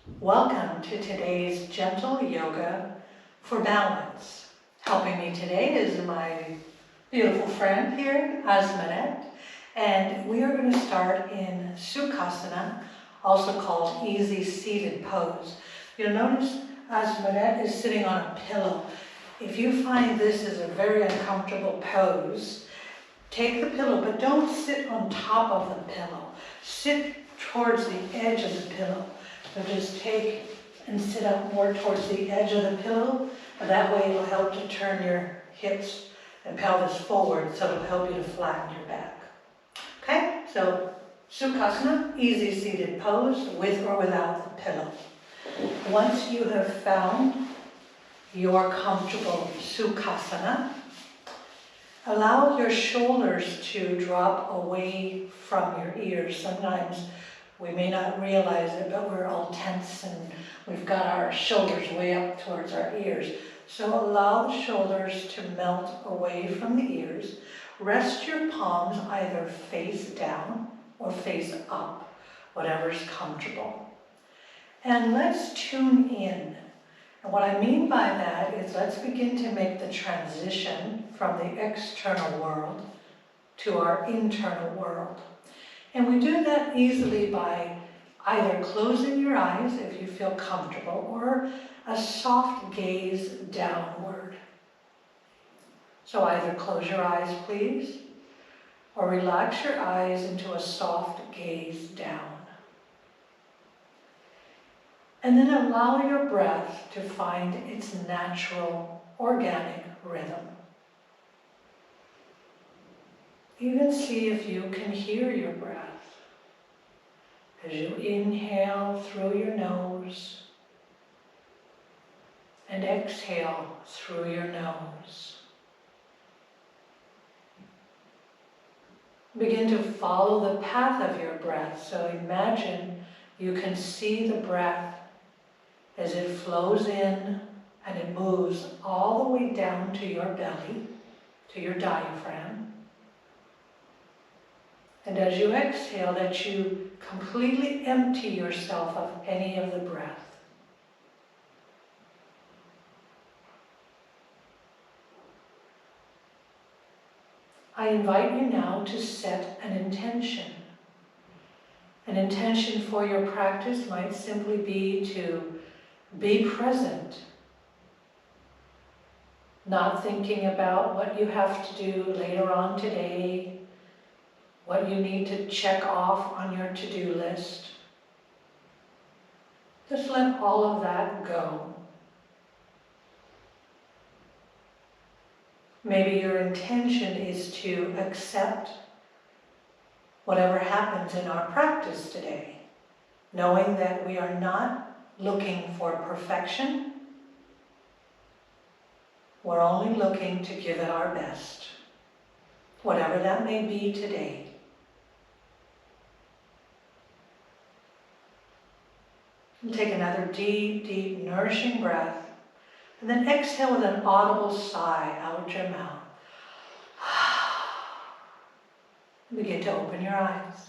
Welcome to today's gentle yoga for balance. Helping me today is my beautiful friend here, Asmanet, and we are going to start in Sukhasana, also called easy seated pose. You'll notice Asmanet is sitting on a pillow. If you find this is a very uncomfortable pose, take the pillow, but don't sit on top of the pillow. Sit towards the edge of the pillow. So just take and sit up more towards the edge of the pillow, and that way it'll help to turn your hips and pelvis forward, so it'll help you to flatten your back. Okay, so Sukhasana, easy seated pose, with or without the pillow. Once you have found your comfortable Sukhasana, allow your shoulders to drop away from your ears. Sometimes we may not realize it, but we're all tense and we've got our shoulders way up towards our ears. So allow the shoulders to melt away from the ears. Rest your palms either face down or face up, whatever's comfortable. And let's tune in. And what I mean by that is let's begin to make the transition from the external world to our internal world. And we do that easily by either closing your eyes if you feel comfortable, or a soft gaze downward. So either close your eyes, please, or relax your eyes into a soft gaze down. And then allow your breath to find its natural, organic rhythm. Even see if you can hear your breath as you inhale through your nose and exhale through your nose. Begin to follow the path of your breath. So imagine you can see the breath as it flows in and it moves all the way down to your belly, to your diaphragm. And as you exhale, that you completely empty yourself of any of the breath. I invite you now to set an intention. An intention for your practice might simply be to be present, not thinking about what you have to do later on today, what you need to check off on your to-do list. Just let all of that go. Maybe your intention is to accept whatever happens in our practice today, knowing that we are not looking for perfection. We're only looking to give it our best, whatever that may be today. And take another deep, deep, nourishing breath, and then exhale with an audible sigh out your mouth. Begin to open your eyes.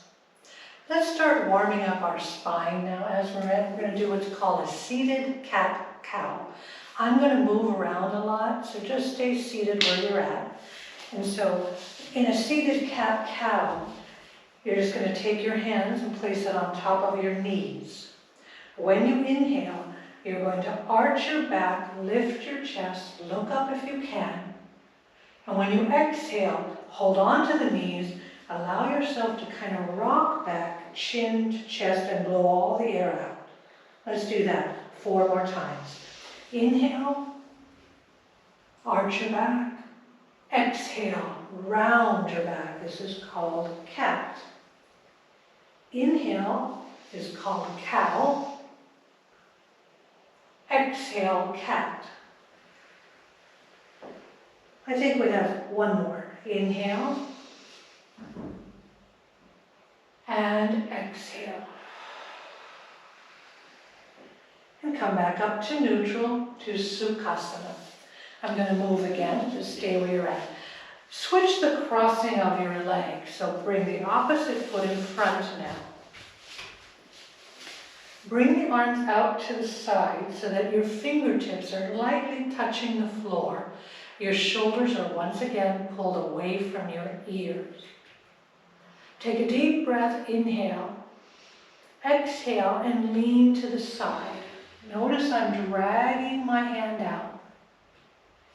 Let's start warming up our spine now. As we're going to do what's called a seated cat-cow. I'm going to move around a lot, so just stay seated where you're at. And so in a seated cat-cow, you're just going to take your hands and place it on top of your knees. When you inhale, you're going to arch your back, lift your chest, look up if you can. And when you exhale, hold on to the knees, allow yourself to kind of rock back, chin to chest, and blow all the air out. Let's do that 4 more times. Inhale, arch your back. Exhale, round your back. This is called cat. Inhale is called cow. Exhale, cat. I think we have one more. Inhale and exhale. And come back up to neutral, to Sukhasana. I'm going to move again, just stay where you're at. Switch the crossing of your legs, so bring the opposite foot in front now. Bring the arms out to the side so that your fingertips are lightly touching the floor. Your shoulders are once again pulled away from your ears. Take a deep breath, inhale. Exhale and lean to the side. Notice I'm dragging my hand out.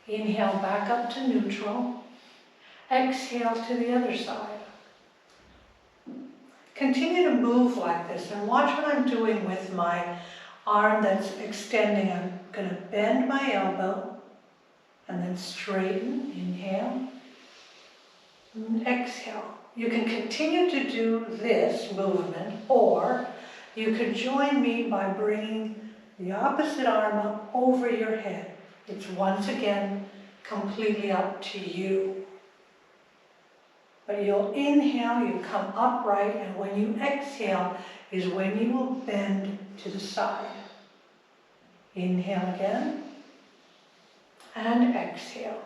Inhale back up to neutral. Exhale to the other side. Continue to move like this and watch what I'm doing with my arm that's extending. I'm going to bend my elbow and then straighten. Inhale and exhale. You can continue to do this movement, or you could join me by bringing the opposite arm up over your head. It's once again completely up to you. But you'll inhale, you come upright, and when you exhale is when you will bend to the side. Inhale again, and exhale.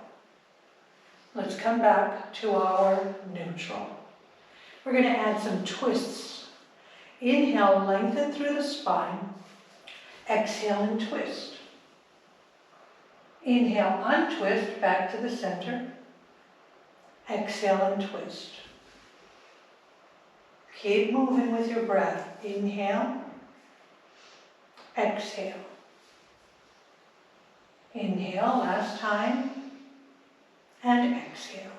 Let's come back to our neutral. We're going to add some twists. Inhale, lengthen through the spine. Exhale and twist. Inhale, untwist, back to the center. Exhale and twist. Keep moving with your breath. Inhale. Exhale. Inhale, last time. And exhale.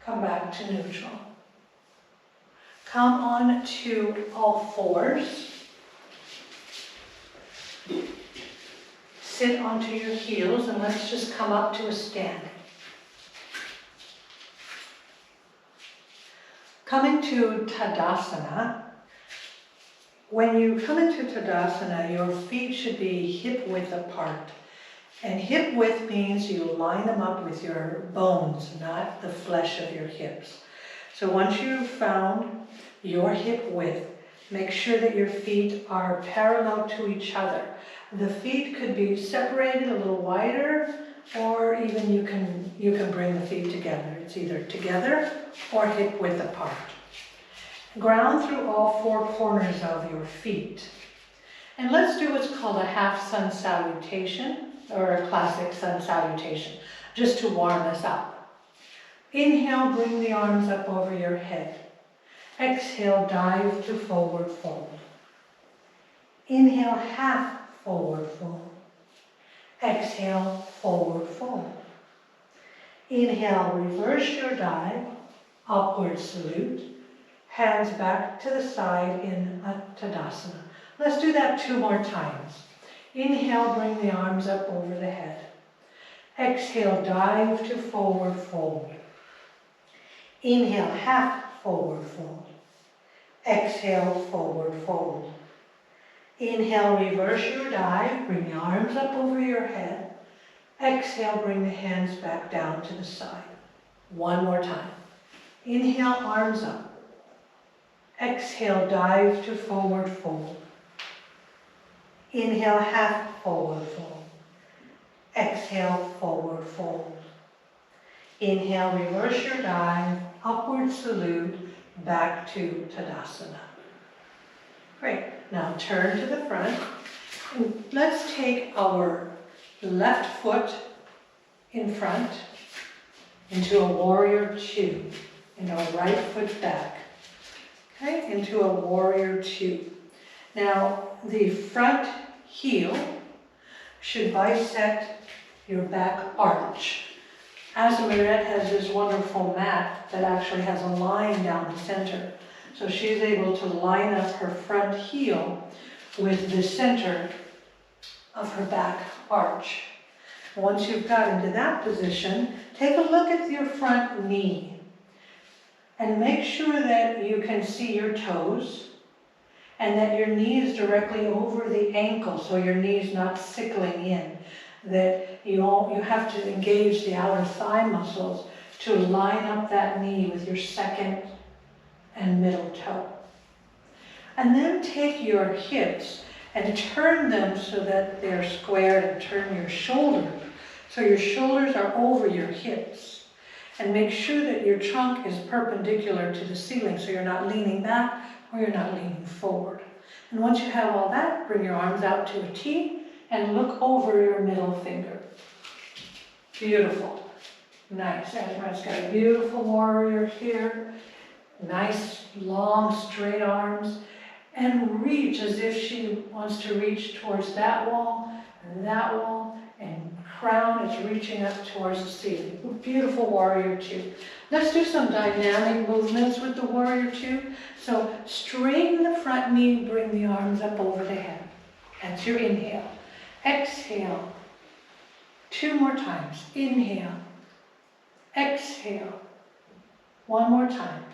Come back to neutral. Come on to all fours. Sit onto your heels and let's just come up to a stand. Coming to Tadasana. When you come into Tadasana, your feet should be hip width apart. And hip width means you line them up with your bones, not the flesh of your hips. So once you've found your hip width, make sure that your feet are parallel to each other. The feet could be separated a little wider, or even you can bring the feet together. It's either together or hip width apart. Ground through all four corners of your feet. And let's do what's called a half sun salutation, or a classic sun salutation, just to warm us up. Inhale, bring the arms up over your head. Exhale, dive to forward fold. Inhale, half forward fold. Exhale, forward fold. Inhale, reverse your dive, upward salute. Hands back to the side in a Tadasana. Let's do that 2 more times. Inhale, bring the arms up over the head. Exhale, dive to forward fold. Inhale, half forward fold. Exhale, forward fold. Inhale, reverse your dive. Bring the arms up over your head. Exhale, bring the hands back down to the side. 1 more time. Inhale, arms up. Exhale, dive to forward fold. Inhale, half forward fold. Exhale, forward fold. Inhale, reverse your dive, upward salute, back to Tadasana. Great. Now turn to the front. And let's take our left foot in front into a warrior 2 and our right foot back. Okay, into a warrior 2. Now, the front heel should bisect your back arch. Azamirette has this wonderful mat that actually has a line down the center. So she's able to line up her front heel with the center of her back arch. Once you've got into that position, take a look at your front knee. And make sure that you can see your toes and that your knee is directly over the ankle, so your knee's not sickling in. That you have to engage the outer thigh muscles to line up that knee with your second and middle toe. And then take your hips and turn them so that they're squared, and turn your shoulders so your shoulders are over your hips. And make sure that your trunk is perpendicular to the ceiling, so you're not leaning back or you're not leaning forward. And once you have all that, bring your arms out to a T and look over your middle finger. Beautiful. Nice. Asma's got a beautiful warrior here. Nice, long, straight arms. And reach as if she wants to reach towards that wall, and crown is reaching up towards the ceiling. Beautiful warrior two. Let's do some dynamic movements with the warrior two. So straighten the front knee, bring the arms up over the head. That's your inhale. Exhale. 2 more times. Inhale. Exhale. 1 more time.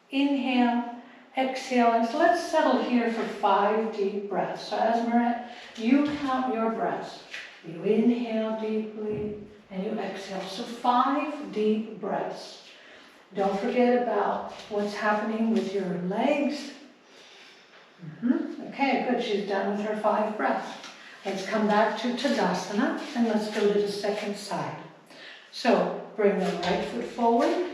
Inhale. Exhale, and so let's settle here for 5 deep breaths. So Asmaret, you count your breaths. You inhale deeply and you exhale. So 5 deep breaths. Don't forget about what's happening with your legs. Okay, good. She's done with her 5 breaths. Let's come back to Tadasana and let's go to the second side. So bring the right foot forward.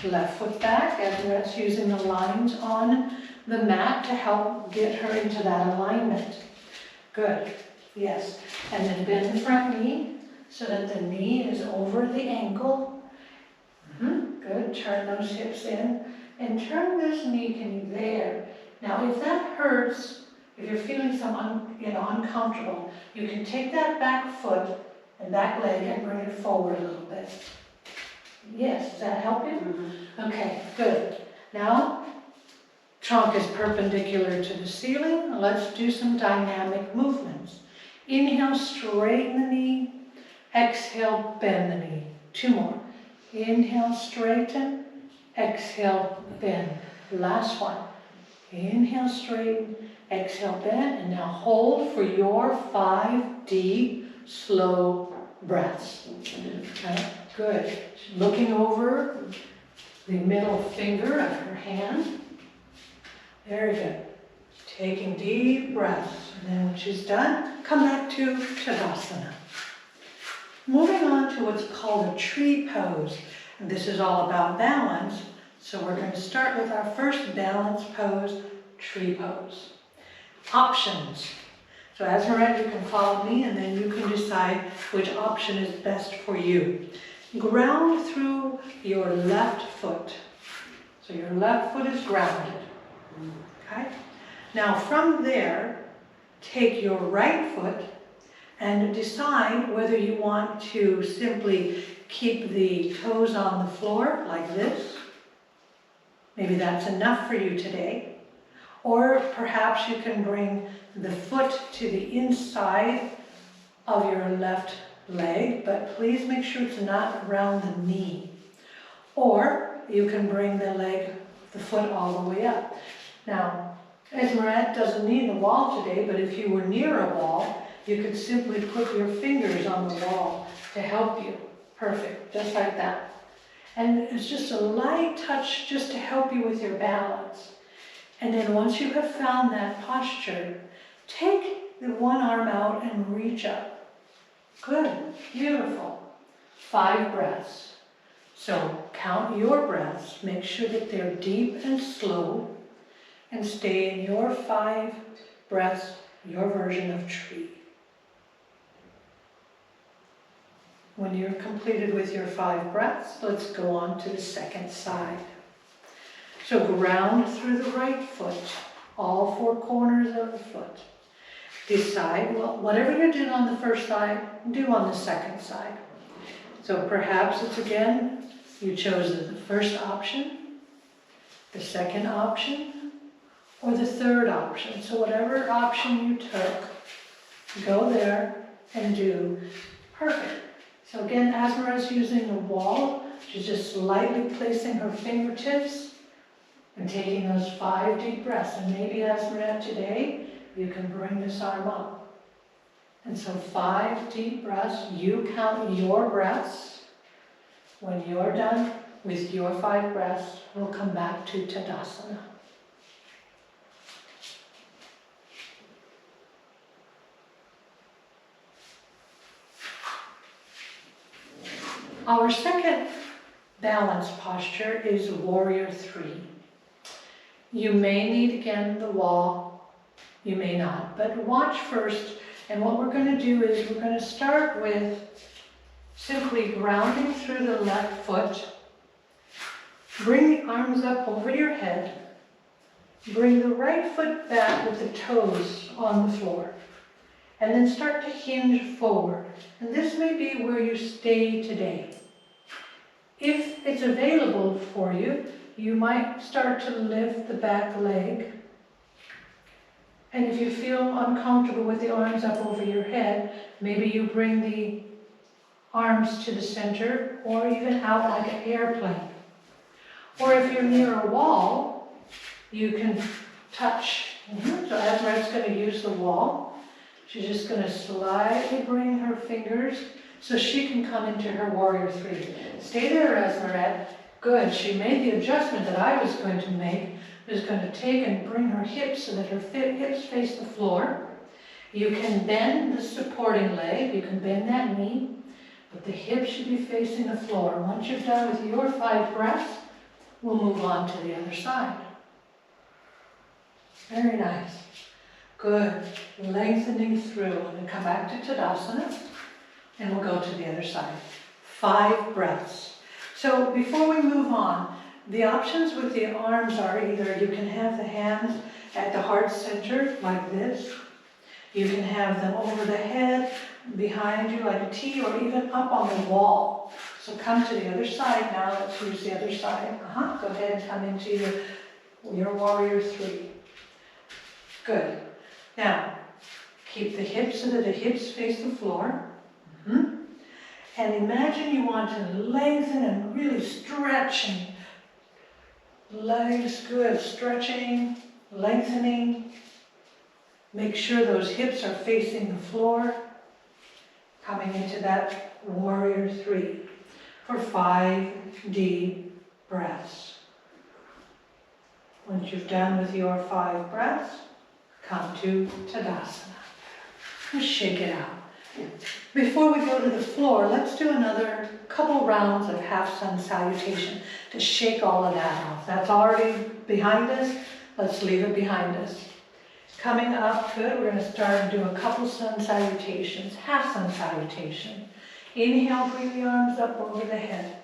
Left foot back, Asmaret's using the lines on the mat to help get her into that alignment. Good, yes. And then bend the front knee so that the knee is over the ankle. Good, turn those hips in and turn this knee there. Now if that hurts, if you're feeling some uncomfortable, you can take that back foot and back leg and bring it forward a little bit. Yes, does that help you? Okay, good. Now, trunk is perpendicular to the ceiling. Let's do some dynamic movements. Inhale, straighten the knee. Exhale, bend the knee. 2 more. Inhale, straighten. Exhale, bend. Last one. Inhale, straighten. Exhale, bend. And now hold for your 5 deep, slow breaths. Okay. Good. Looking over the middle finger of her hand. Very good. Taking deep breaths. And then when she's done, come back to Tadasana. Moving on to what's called a tree pose. And this is all about balance. So we're going to start with our first balance pose, tree pose. Options. So Asmaret, you can follow me and then you can decide which option is best for you. Ground through your left foot. So your left foot is grounded. Okay? Now from there, take your right foot and decide whether you want to simply keep the toes on the floor like this. Maybe that's enough for you today. Or perhaps you can bring the foot to the inside of your left leg, but please make sure it's not around the knee. Or you can bring the foot all the way up. Now, Asmaret doesn't need the wall today, but if you were near a wall, you could simply put your fingers on the wall to help you. Perfect, just like that. And it's just a light touch just to help you with your balance. And then once you have found that posture, take the one arm out and reach up. Good, beautiful. 5 breaths. So count your breaths, make sure that they're deep and slow, and stay in your 5 breaths, your version of tree. When you're completed with your 5 breaths, let's go on to the second side. So ground through the right foot, all 4 corners of the foot. Decide, well, whatever you did on the first side, do on the second side. So perhaps it's again, you chose the first option, the second option, or the third option. So whatever option you took, go there and do. Perfect. So again, Asmaret is using the wall. She's just lightly placing her fingertips and taking those 5 deep breaths. And maybe Asmaret today, you can bring this arm up. And so 5 deep breaths. You count your breaths. When you're done with your 5 breaths, we'll come back to Tadasana. Our second balance posture is Warrior 3. You may need again the wall You may not, but watch first. And what we're going to do is we're going to start with simply grounding through the left foot. Bring the arms up over your head. Bring the right foot back with the toes on the floor. And then start to hinge forward. And this may be where you stay today. If it's available for you, you might start to lift the back leg. And if you feel uncomfortable with the arms up over your head, maybe you bring the arms to the center or even out like an airplane. Or if you're near a wall, you can touch. So Azmaret's going to use the wall. She's just going to slightly bring her fingers so she can come into her warrior three. Stay there, Azmaret. Good. She made the adjustment that I was going to make. I was going to take and bring her hips so that her hips face the floor. You can bend the supporting leg. You can bend that knee. But the hips should be facing the floor. Once you're done with your 5 breaths, we'll move on to the other side. Very nice. Good. Lengthening through. And then come back to Tadasana. And we'll go to the other side. 5 breaths. So before we move on, the options with the arms are either you can have the hands at the heart center like this. You can have them over the head, behind you like a T, or even up on the wall. So come to the other side now. Let's use the other side. Go ahead and come into your warrior three. Good. Now, keep the hips so that the hips face the floor. And imagine you want to lengthen and really stretch. And legs, good. Stretching, lengthening. Make sure those hips are facing the floor. Coming into that warrior three for 5 deep breaths. Once you've done with your 5 breaths, come to Tadasana. And shake it out. Before we go to the floor, let's do another couple rounds of half sun salutation to shake all of that off. That's already behind us. Let's leave it behind us. Coming up, good, we're going to start and do a couple sun salutations, half sun salutation. Inhale, bring the arms up over the head.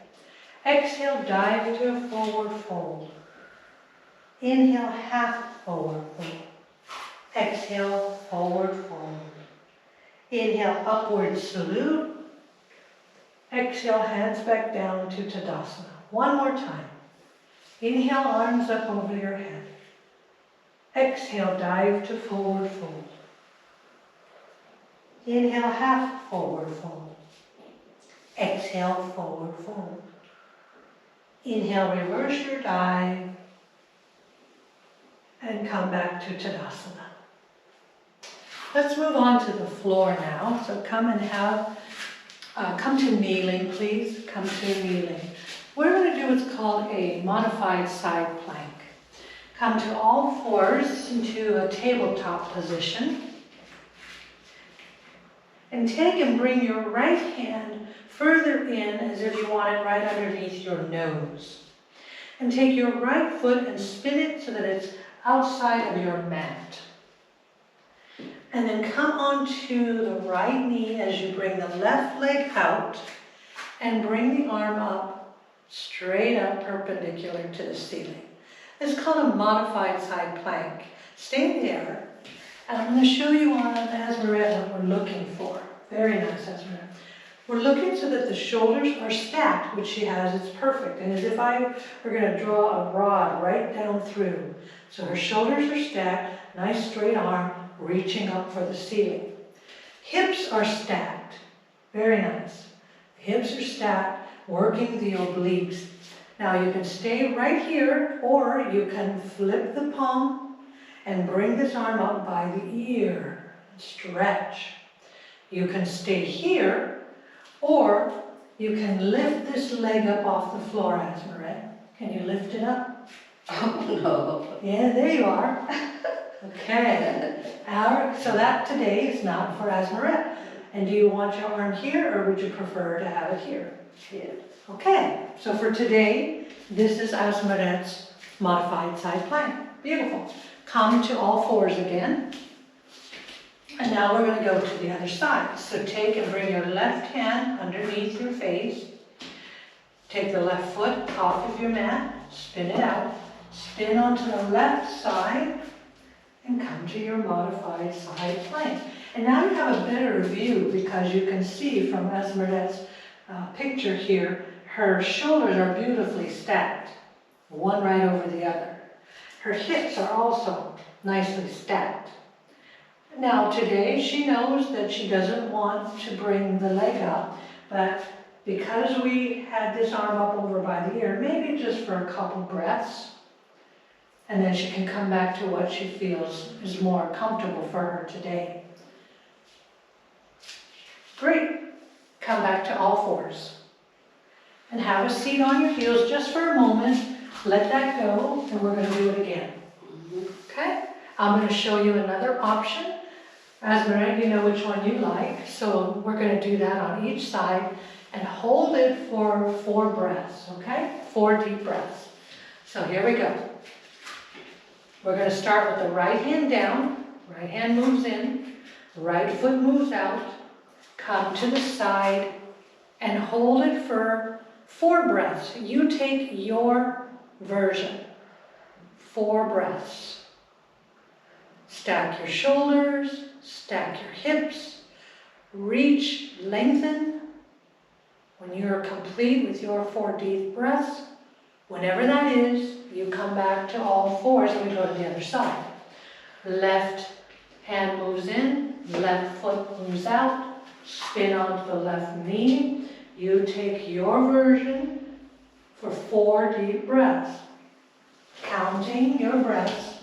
Exhale, dive into a forward fold. Inhale, half forward fold. Exhale, forward fold. Inhale, upward salute. Exhale, hands back down to Tadasana. One more time. Inhale, arms up over your head. Exhale, dive to forward fold. Inhale, half forward fold. Exhale, forward fold. Inhale, reverse your dive. And come back to Tadasana. Let's move on to the floor now. So come and come to kneeling, please. Come to kneeling. We're going to do what's called a modified side plank. Come to all fours into a tabletop position. And take and bring your right hand further in as if you want it right underneath your nose. And take your right foot and spin it so that it's outside of your mat. And then come onto the right knee as you bring the left leg out and bring the arm up, straight up, perpendicular to the ceiling. It's called a modified side plank. Stay there. And I'm going to show you on Azmaret what we're looking for. Very nice, Azmaret. We're looking so that the shoulders are stacked, which she has. It's perfect. And as if I were going to draw a rod right down through. So her shoulders are stacked, nice straight arm, reaching up for the ceiling. Hips are stacked. Very nice. Hips are stacked, working the obliques. Now you can stay right here, or you can flip the palm and bring this arm up by the ear. Stretch. You can stay here, or you can lift this leg up off the floor, Azmaret. Can you lift it up? Oh, no. Yeah, there you are. Okay. So that today is not for Azmaret. And do you want your arm here, or would you prefer to have it here? Here. Okay. So for today, this is Azmaret's modified side plank. Beautiful. Come to all fours again. And now we're going to go to the other side. So take and bring your left hand underneath your face. Take the left foot off of your mat, spin it out, spin onto the left side, and come to your modified side plank. And now you have a better view because you can see from Esmeralda's picture here, her shoulders are beautifully stacked, one right over the other. Her hips are also nicely stacked. Now today she knows that she doesn't want to bring the leg up, but because we had this arm up over by the ear, maybe just for a couple breaths, and then she can come back to what she feels is more comfortable for her today. Great. Come back to all fours. And have a seat on your heels just for a moment. Let that go, and we're going to do it again. Okay? I'm going to show you another option. Esmeralda, you know which one you like, so we're going to do that on each side and hold it for 4 breaths, okay? 4 deep breaths. So here we go. We're going to start with the right hand down. Right hand moves in. Right foot moves out. Come to the side and hold it for 4 breaths. You take your version. 4 breaths. Stack your shoulders, stack your hips, reach, lengthen. When you're complete with your 4 deep breaths, whenever that is, you come back to all fours and we go to the other side. Left hand moves in, left foot moves out, spin onto the left knee. You take your version for 4 deep breaths. Counting your breaths,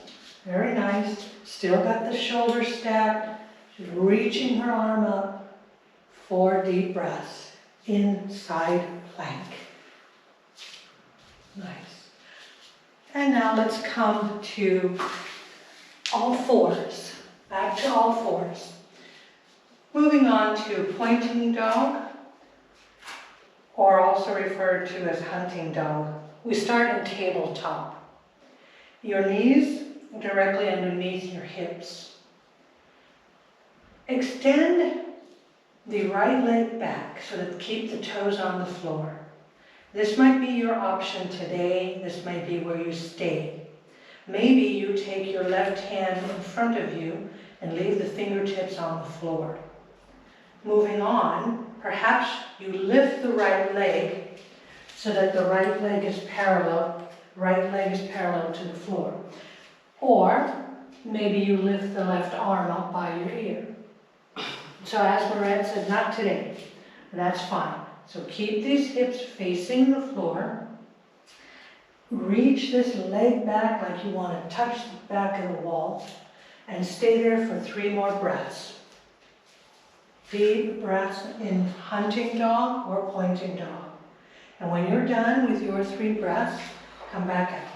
very nice. Still got the shoulders stacked. She's reaching her arm up. 4 deep breaths. Inside plank. Nice. And now let's come to all fours. Back to all fours. Moving on to pointing dog, or also referred to as hunting dog. We start in tabletop. Your knees directly underneath your hips. Extend the right leg back so that keep the toes on the floor. This might be your option today. This might be where you stay. Maybe you take your left hand in front of you and leave the fingertips on the floor. Moving on, perhaps you lift the right leg so that the right leg is parallel to the floor. Or maybe you lift the left arm up by your ear. So as Lorette said, not today. That's fine. So keep these hips facing the floor. Reach this leg back like you want to touch the back of the wall. And stay there for 3 more breaths. Deep breaths in hunting dog or pointing dog. And when you're done with your 3 breaths, come back out.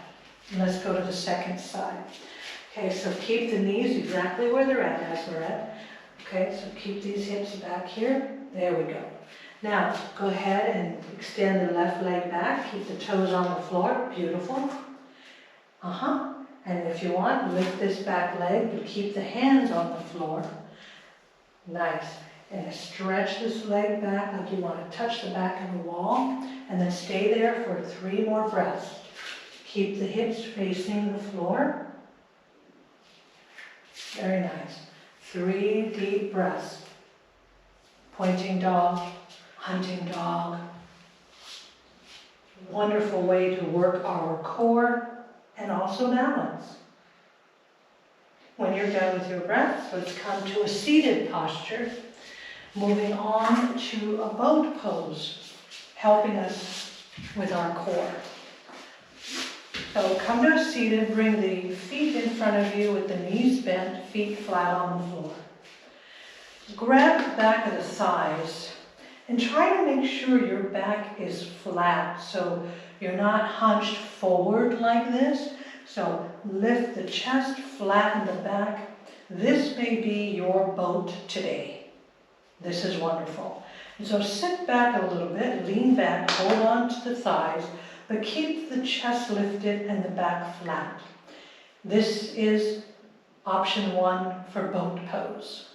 And let's go to the second side. Okay, so keep the knees exactly where they're at, as we're at. Okay, so keep these hips back here. There we go. Now, go ahead and extend the left leg back. Keep the toes on the floor. Beautiful. And if you want, lift this back leg, but keep the hands on the floor. Nice. And stretch this leg back like you want to touch the back of the wall. And then stay there for 3 more breaths. Keep the hips facing the floor. Very nice. 3 deep breaths. Pointing dog, hunting dog. Wonderful way to work our core and also balance. When you're done with your breaths, let's come to a seated posture. Moving on to a boat pose, helping us with our core. So come to a seated, bring the feet in front of you with the knees bent, feet flat on the floor. Grab the back of the thighs and try to make sure your back is flat so you're not hunched forward like this. So lift the chest, flatten the back. This may be your boat today. This is wonderful. And so sit back a little bit, lean back, hold on to the thighs, but keep the chest lifted and the back flat. This is option 1 for boat pose.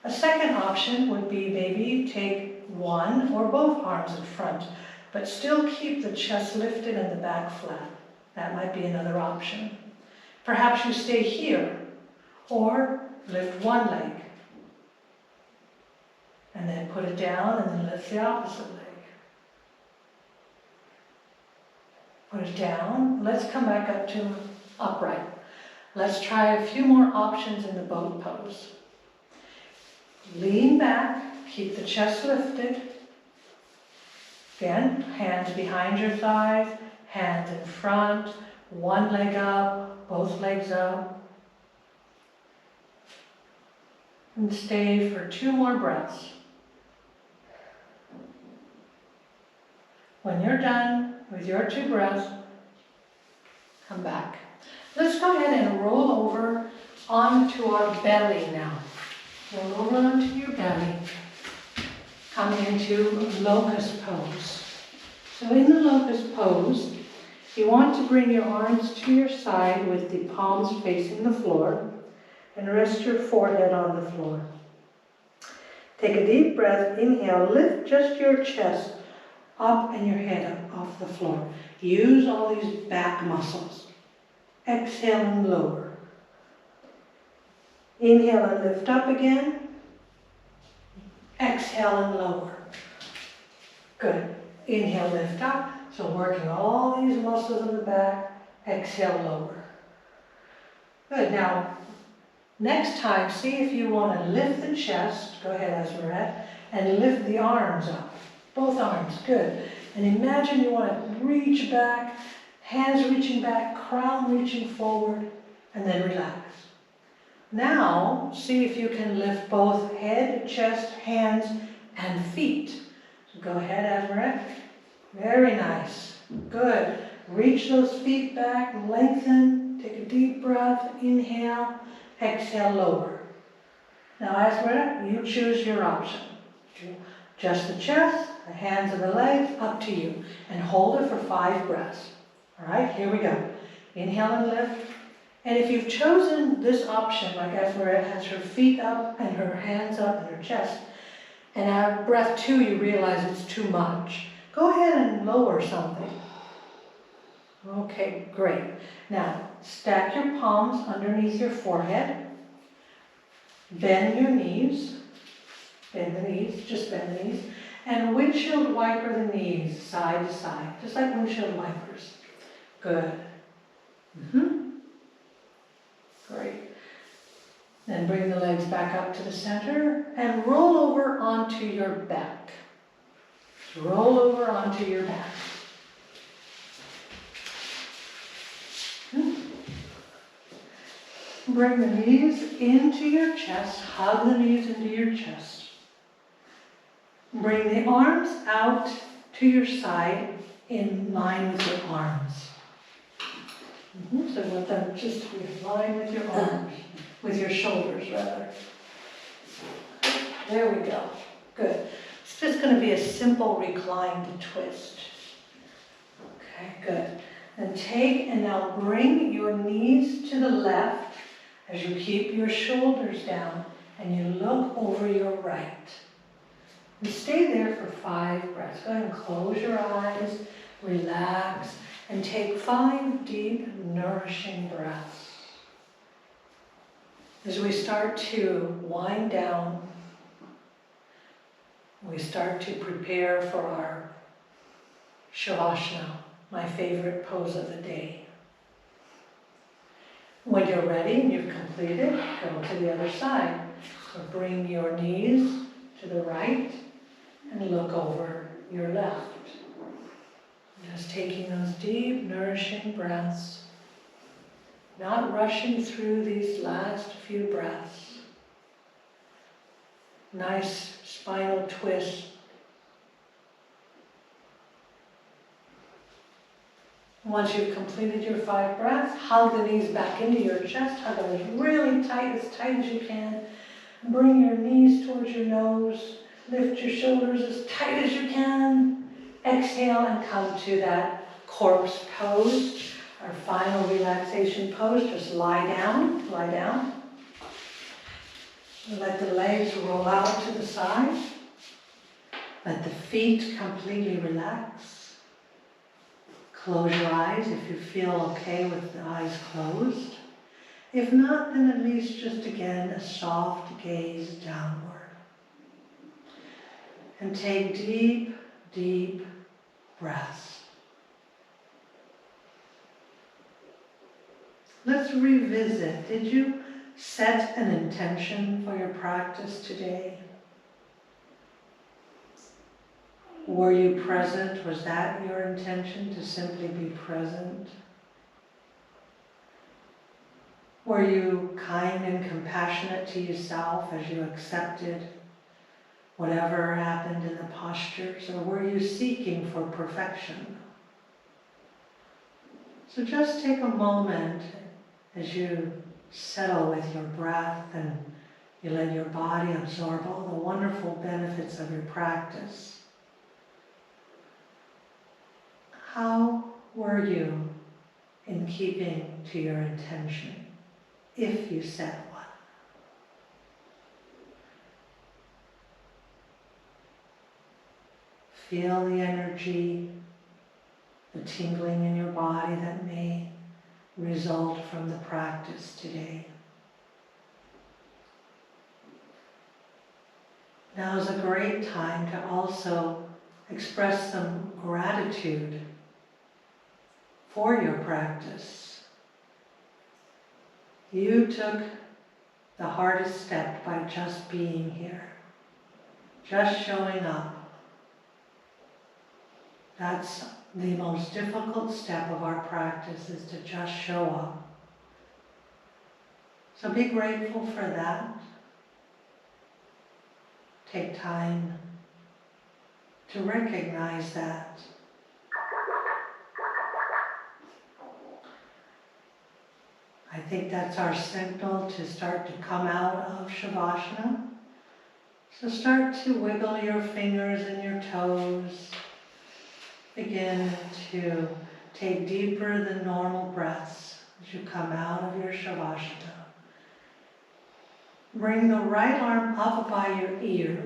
A second option would be maybe take one or both arms in front, but still keep the chest lifted and the back flat. That might be another option. Perhaps you stay here, or lift one leg, and then put it down and then lift the opposite leg. Put it down. Let's come back up to upright. Let's try a few more options in the boat pose. Lean back, keep the chest lifted. Again, hands behind your thighs, hands in front, one leg up, both legs up. And stay for 2 more breaths. When you're done with your 2 breaths, come back. Let's go ahead and roll over onto our belly now. Roll over onto your belly. Come into locust pose. So in the locust pose, you want to bring your arms to your side with the palms facing the floor and rest your forehead on the floor. Take a deep breath. Inhale, lift just your chest up and your head up off the floor. Use all these back muscles. Exhale and lower. Inhale and lift up again. Exhale and lower. Good. Inhale, lift up. So working all these muscles in the back. Exhale, lower. Good. Now, next time, see if you want to lift the chest. Go ahead, Esmerette. And lift the arms up. Both arms. Good. And imagine you want to reach back. Hands reaching back. Crown reaching forward. And then relax. Now, see if you can lift both head, chest, hands, and feet. So go ahead, Esmerette. Very nice. Good. Reach those feet back, lengthen. Take a deep breath. Inhale. Exhale, lower. Now, Esmerette, you choose your option. Just the chest, the hands and the legs, up to you. And hold it for 5 breaths. All right, here we go. Inhale and lift. And if you've chosen this option, like Esmerette has her feet up and her hands up and her chest, and at breath 2 you realize it's too much, go ahead and lower something. Okay, great. Now, stack your palms underneath your forehead. Bend your knees. Bend the knees, just bend the knees. And windshield wiper the knees side to side, just like windshield wipers. Good. Great. Then bring the legs back up to the center and roll over onto your back. Roll over onto your back. Bring the knees into your chest. Hug the knees into your chest. Bring the arms out to your side in line with your arms. So let them just be in line with your arms, with your shoulders rather. There we go. Good. It's just going to be a simple reclined twist. Okay, good. And take and now bring your knees to the left as you keep your shoulders down and you look over your right. And stay there for 5 breaths. Go ahead and close your eyes, relax, and take 5 deep, nourishing breaths. As we start to wind down, we start to prepare for our Shavasana, my favorite pose of the day. When you're ready and you've completed, go to the other side. So bring your knees to the right and look over your left. Just taking those deep, nourishing breaths, not rushing through these last few breaths. Nice spinal twist. Once you've completed your 5 breaths, hug the knees back into your chest. Hug them really tight as you can. Bring your knees towards your nose. Lift your shoulders as tight as you can. Exhale and come to that corpse pose, our final relaxation pose. Just lie down, lie down. Let the legs roll out to the side. Let the feet completely relax. Close your eyes if you feel okay with the eyes closed. If not, then at least just again a soft gaze downward. And take deep, deep breaths. Let's revisit. Did you set an intention for your practice today? Were you present? Was that your intention, to simply be present? Were you kind and compassionate to yourself as you accepted whatever happened in the postures, or were you seeking for perfection? So just take a moment as you settle with your breath and you let your body absorb all the wonderful benefits of your practice. How were you in keeping to your intention, if you set one? Feel the energy, the tingling in your body that may result from the practice today. Now is a great time to also express some gratitude for your practice. You took the hardest step by just being here, just showing up. That's the most difficult step of our practice, is to just show up. So be grateful for that. Take time to recognize that. I think that's our signal to start to come out of Shavasana. So start to wiggle your fingers and your toes. Begin to take deeper than normal breaths as you come out of your Shavasana. Bring the right arm up by your ear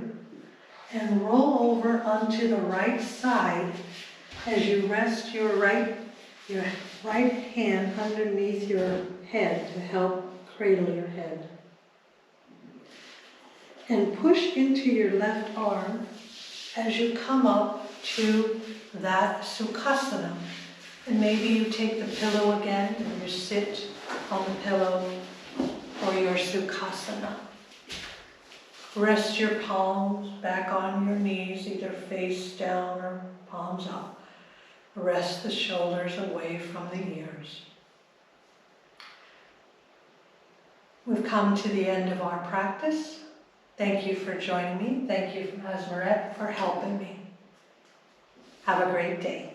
and roll over onto the right side as you rest your right hand underneath your head to help cradle your head. And push into your left arm as you come up to that Sukhasana. And maybe you take the pillow again and you sit on the pillow for your Sukhasana. Rest your palms back on your knees, either face down or palms up. Rest the shoulders away from the ears. We've come to the end of our practice. Thank you for joining me. Thank you, Asmaret, for helping me. Have a great day.